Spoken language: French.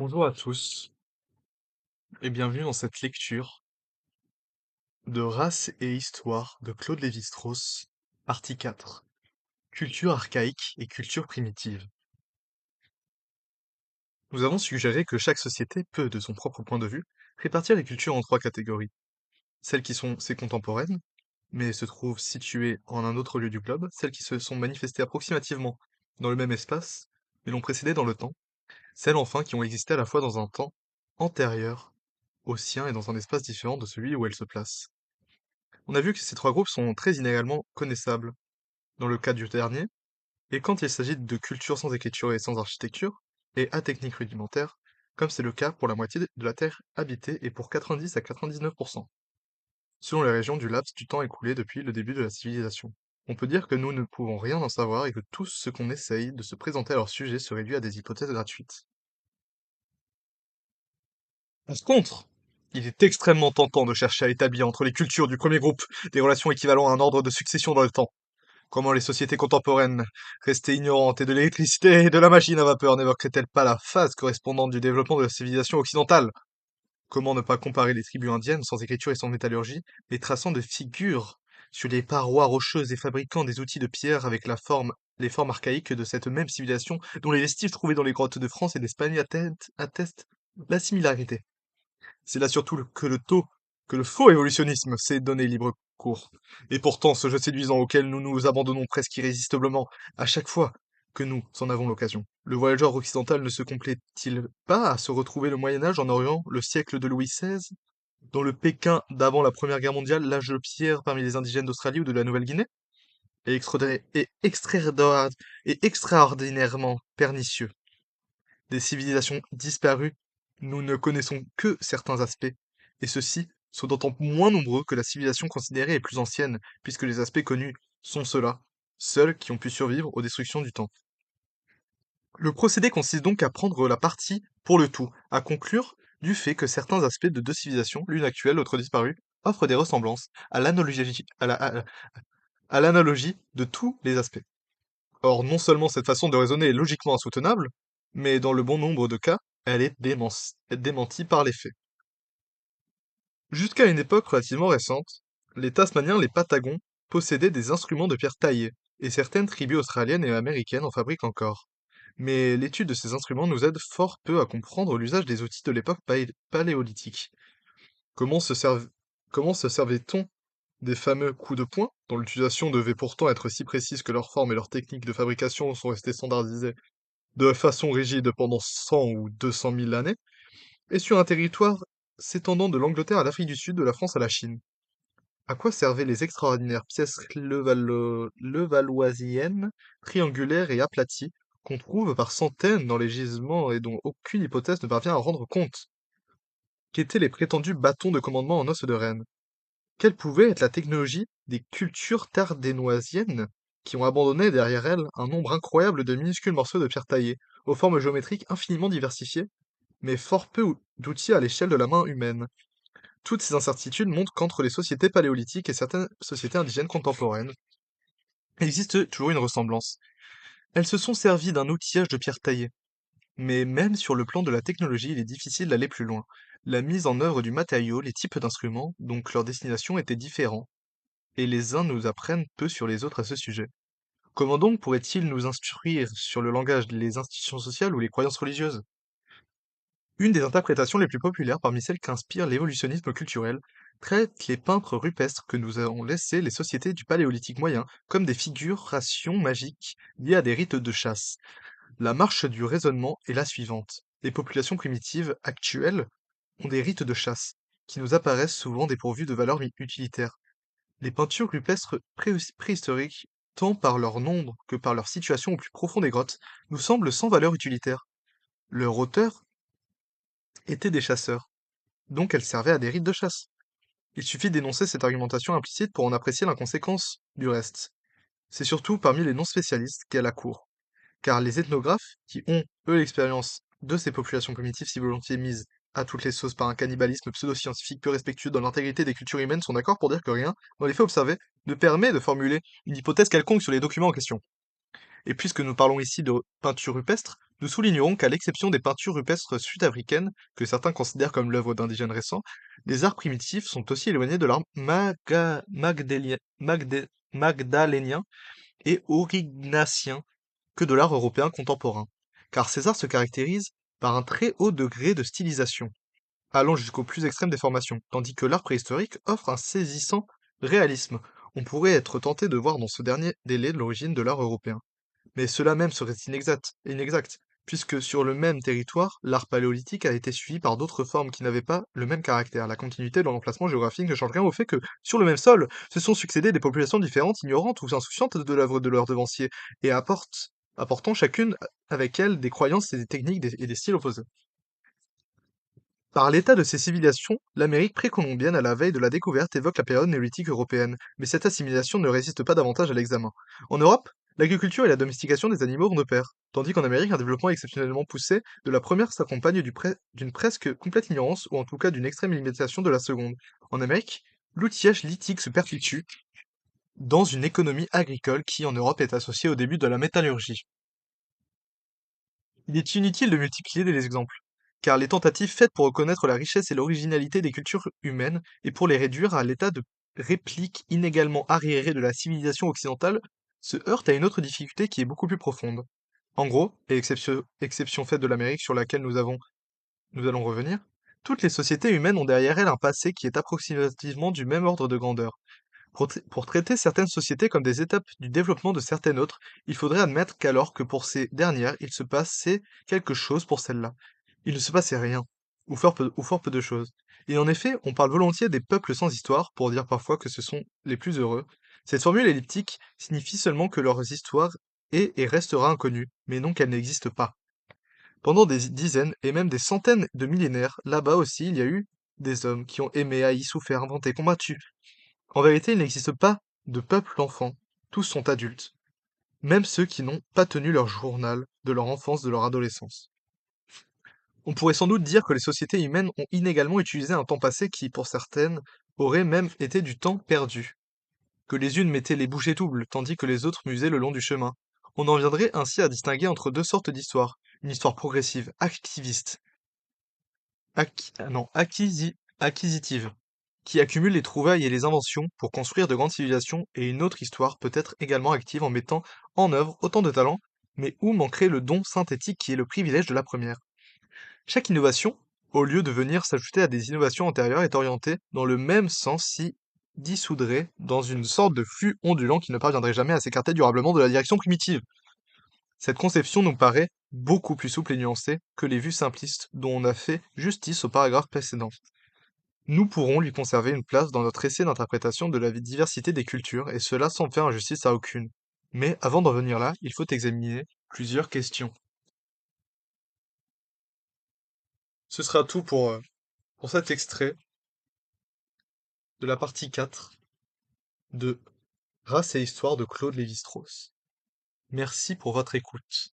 Bonjour à tous et bienvenue dans cette lecture de Race et Histoire de Claude Lévi-Strauss, partie 4. Culture archaïque et culture primitive. Nous avons suggéré que chaque société peut, de son propre point de vue, répartir les cultures en trois catégories. Celles qui sont ses contemporaines, mais se trouvent situées en un autre lieu du globe, celles qui se sont manifestées approximativement dans le même espace, mais l'ont précédé dans le temps, celles enfin qui ont existé à la fois dans un temps antérieur au sien et dans un espace différent de celui où elles se placent. On a vu que ces trois groupes sont très inégalement connaissables, dans le cas du dernier, et quand il s'agit de cultures sans écriture et sans architecture, et à technique rudimentaire, comme c'est le cas pour la moitié de la Terre habitée et pour 90 à 99%, selon les régions du laps du temps écoulé depuis le début de la civilisation. On peut dire que nous ne pouvons rien en savoir et que tout ce qu'on essaye de se présenter à leur sujet se réduit à des hypothèses gratuites. Par contre, il est extrêmement tentant de chercher à établir entre les cultures du premier groupe des relations équivalentes à un ordre de succession dans le temps. Comment les sociétés contemporaines, restées ignorantes et de l'électricité et de la machine à vapeur, n'évoqueraient-elles pas la phase correspondante du développement de la civilisation occidentale? Comment ne pas comparer les tribus indiennes sans écriture et sans métallurgie, mais traçant des figures sur les parois rocheuses et fabriquant des outils de pierre avec les formes archaïques de cette même civilisation dont les vestiges trouvés dans les grottes de France et d'Espagne attestent la similarité? C'est là surtout que le faux évolutionnisme s'est donné libre cours. Et pourtant, ce jeu séduisant auquel nous nous abandonnons presque irrésistiblement à chaque fois que nous en avons l'occasion. Le voyageur occidental ne se complaît-il pas à se retrouver le Moyen-Âge en Orient, le siècle de Louis XVI, dans le Pékin d'avant la Première Guerre mondiale, l'âge de pierre parmi les indigènes d'Australie ou de la Nouvelle-Guinée, et, extraordinairement pernicieux? Des civilisations disparues, nous ne connaissons que certains aspects, et ceux-ci sont d'autant moins nombreux que la civilisation considérée est plus ancienne, puisque les aspects connus sont ceux-là, seuls qui ont pu survivre aux destructions du temps. Le procédé consiste donc à prendre la partie pour le tout, à conclure du fait que certains aspects de deux civilisations, l'une actuelle, l'autre disparue, offrent des ressemblances à l'analogie de tous les aspects. Or, non seulement cette façon de raisonner est logiquement insoutenable, mais dans le bon nombre de cas, elle est démentie par les faits. Jusqu'à une époque relativement récente, les Tasmaniens, les Patagons, possédaient des instruments de pierre taillés, et certaines tribus australiennes et américaines en fabriquent encore. Mais l'étude de ces instruments nous aide fort peu à comprendre l'usage des outils de l'époque paléolithique. Comment se serv- Comment se servait-on des fameux coups de poing, dont l'utilisation devait pourtant être si précise que leur forme et leur technique de fabrication sont restées standardisées de façon rigide pendant 100 ou 200 000 années, et sur un territoire s'étendant de l'Angleterre à l'Afrique du Sud, de la France à la Chine? À quoi servaient les extraordinaires pièces levalloisiennes, triangulaires et aplaties, qu'on trouve par centaines dans les gisements et dont aucune hypothèse ne parvient à rendre compte? Qu'étaient les prétendus bâtons de commandement en os de renne? Quelle pouvait être la technologie des cultures tardénoisiennes qui ont abandonné derrière elles un nombre incroyable de minuscules morceaux de pierre taillée, aux formes géométriques infiniment diversifiées, mais fort peu d'outils à l'échelle de la main humaine? Toutes ces incertitudes montrent qu'entre les sociétés paléolithiques et certaines sociétés indigènes contemporaines, existe toujours une ressemblance. Elles se sont servies d'un outillage de pierre taillée. Mais même sur le plan de la technologie, il est difficile d'aller plus loin. La mise en œuvre du matériau, les types d'instruments, donc leur destination étaient différents, et les uns nous apprennent peu sur les autres à ce sujet. Comment donc pourrait-il nous instruire sur le langage, les institutions sociales ou les croyances religieuses? Une des interprétations les plus populaires parmi celles qu'inspire l'évolutionnisme culturel traite les peintres rupestres que nous avons laissés les sociétés du Paléolithique moyen comme des figurations magiques liées à des rites de chasse. La marche du raisonnement est la suivante. Les populations primitives actuelles ont des rites de chasse, qui nous apparaissent souvent dépourvus de valeur utilitaire. Les peintures rupestres préhistoriques, tant par leur nombre que par leur situation au plus profond des grottes, nous semblent sans valeur utilitaire. Leurs auteurs étaient des chasseurs, donc elles servaient à des rites de chasse. Il suffit d'énoncer cette argumentation implicite pour en apprécier l'inconséquence du reste. C'est surtout parmi les non-spécialistes qu'elle a cours, car les ethnographes, qui ont, eux, l'expérience de ces populations primitives si volontiers mises à toutes les sauces par un cannibalisme pseudo-scientifique peu respectueux de l'intégrité des cultures humaines, sont d'accord pour dire que rien, dans les faits observés, ne permet de formuler une hypothèse quelconque sur les documents en question. Et puisque nous parlons ici de peinture rupestre, nous soulignerons qu'à l'exception des peintures rupestres sud-africaines, que certains considèrent comme l'œuvre d'indigènes récents, les arts primitifs sont aussi éloignés de l'art magdalénien et aurignaciens que de l'art européen contemporain, car ces arts se caractérisent par un très haut degré de stylisation, allant jusqu'au plus extrême des formations, tandis que l'art préhistorique offre un saisissant réalisme. On pourrait être tenté de voir dans ce dernier délai l'origine de l'art européen. Mais cela même serait inexact, puisque sur le même territoire, l'art paléolithique a été suivi par d'autres formes qui n'avaient pas le même caractère. La continuité dans l'emplacement géographique ne change rien au fait que, sur le même sol, se sont succédé des populations différentes, ignorantes ou insouciantes de l'œuvre de leurs devanciers, et apportant chacune avec elle des croyances et des techniques et des styles opposés. Par l'état de ces civilisations, l'Amérique précolombienne à la veille de la découverte évoque la période néolithique européenne, mais cette assimilation ne résiste pas davantage à l'examen. En Europe, l'agriculture et la domestication des animaux vont de pair, tandis qu'en Amérique, un développement exceptionnellement poussé de la première s'accompagne d'une presque complète ignorance, ou en tout cas d'une extrême limitation de la seconde. En Amérique, l'outillage lithique se perpétue dans une économie agricole qui, en Europe, est associée au début de la métallurgie. Il est inutile de multiplier les exemples, car les tentatives faites pour reconnaître la richesse et l'originalité des cultures humaines et pour les réduire à l'état de répliques inégalement arriérées de la civilisation occidentale se heurtent à une autre difficulté qui est beaucoup plus profonde. En gros, et exception faite de l'Amérique sur laquelle nous allons revenir, toutes les sociétés humaines ont derrière elles un passé qui est approximativement du même ordre de grandeur. Pour traiter certaines sociétés comme des étapes du développement de certaines autres, il faudrait admettre qu'alors que pour ces dernières, il se passait quelque chose pour celles-là, il ne se passait rien, ou fort peu de choses. Et en effet, on parle volontiers des peuples sans histoire pour dire parfois que ce sont les plus heureux. Cette formule elliptique signifie seulement que leur histoire est et restera inconnue, mais non qu'elle n'existe pas. Pendant des dizaines et même des centaines de millénaires, là-bas aussi, il y a eu des hommes qui ont aimé, haï, souffert, inventé, combattu. En vérité, il n'existe pas de peuple enfant. Tous sont adultes, même ceux qui n'ont pas tenu leur journal de leur enfance, de leur adolescence. On pourrait sans doute dire que les sociétés humaines ont inégalement utilisé un temps passé qui, pour certaines, aurait même été du temps perdu. Que les unes mettaient les bouchées doubles, tandis que les autres musaient le long du chemin. On en viendrait ainsi à distinguer entre deux sortes d'histoires. Une histoire progressive, activiste, acquisitive, qui accumule les trouvailles et les inventions pour construire de grandes civilisations, et une autre histoire peut être également active en mettant en œuvre autant de talents, mais où manquerait le don synthétique qui est le privilège de la première. Chaque innovation, au lieu de venir s'ajouter à des innovations antérieures, est orientée dans le même sens si dissoudrait dans une sorte de flux ondulant qui ne parviendrait jamais à s'écarter durablement de la direction primitive. Cette conception nous paraît beaucoup plus souple et nuancée que les vues simplistes dont on a fait justice au paragraphe précédent. Nous pourrons lui conserver une place dans notre essai d'interprétation de la diversité des cultures, et cela sans faire injustice à aucune. Mais avant d'en venir là, il faut examiner plusieurs questions. Ce sera tout pour cet extrait de la partie 4 de Race et Histoire de Claude Lévi-Strauss. Merci pour votre écoute.